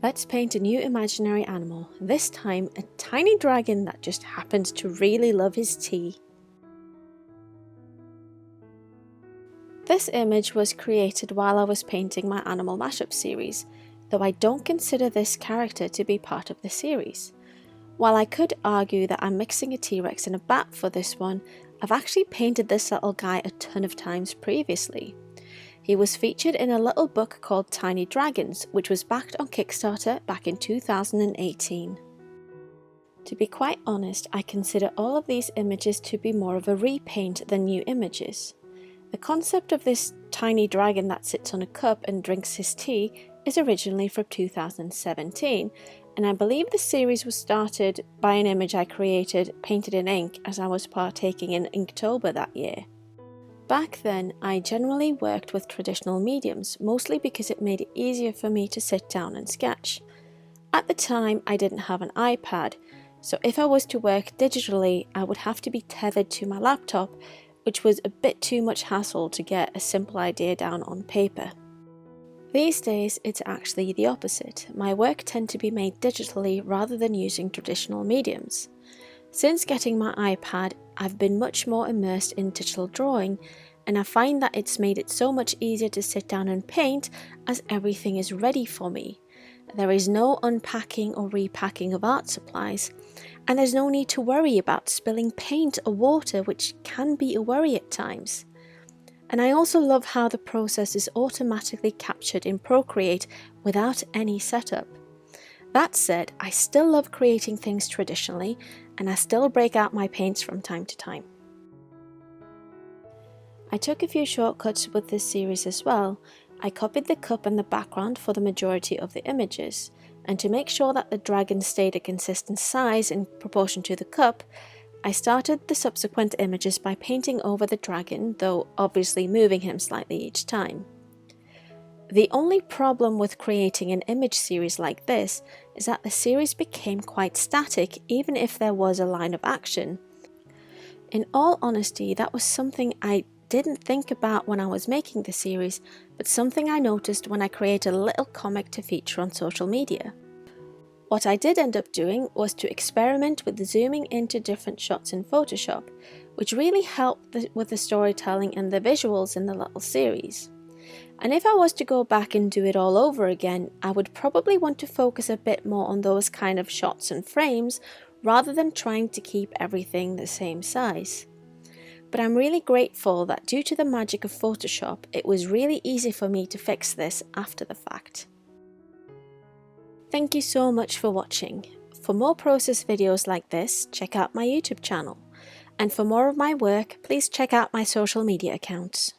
Let's paint a new imaginary animal, this time a tiny dragon that just happens to really love his tea. This image was created while I was painting my animal mashup series, though I don't consider this character to be part of the series. While I could argue that I'm mixing a T-Rex and a bat for this one, I've actually painted this little guy a ton of times previously. He was featured in a little book called Tiny Dragons, which was backed on Kickstarter back in 2018. To be quite honest, I consider all of these images to be more of a repaint than new images. The concept of this tiny dragon that sits on a cup and drinks his tea is originally from 2017, and I believe the series was started by an image I created painted in ink as I was partaking in Inktober that year. Back then, I generally worked with traditional mediums, mostly because it made it easier for me to sit down and sketch. At the time, I didn't have an iPad, so if I was to work digitally, I would have to be tethered to my laptop, which was a bit too much hassle to get a simple idea down on paper. These days, it's actually the opposite. My work tends to be made digitally rather than using traditional mediums. Since getting my iPad, I've been much more immersed in digital drawing, and I find that it's made it so much easier to sit down and paint as everything is ready for me. There is no unpacking or repacking of art supplies, and there's no need to worry about spilling paint or water, which can be a worry at times. And I also love how the process is automatically captured in Procreate without any setup. That said, I still love creating things traditionally, and I still break out my paints from time to time. I took a few shortcuts with this series as well. I copied the cup and the background for the majority of the images, and to make sure that the dragon stayed a consistent size in proportion to the cup, I started the subsequent images by painting over the dragon, though obviously moving him slightly each time. The only problem with creating an image series like this is that the series became quite static even if there was a line of action. In all honesty, that was something I didn't think about when I was making the series, but something I noticed when I created a little comic to feature on social media. What I did end up doing was to experiment with zooming into different shots in Photoshop, which really helped with the storytelling and the visuals in the little series. And if I was to go back and do it all over again, I would probably want to focus a bit more on those kind of shots and frames rather than trying to keep everything the same size. But I'm really grateful that due to the magic of Photoshop, it was really easy for me to fix this after the fact. Thank you so much for watching. For more process videos like this, check out my YouTube channel. And for more of my work, please check out my social media accounts.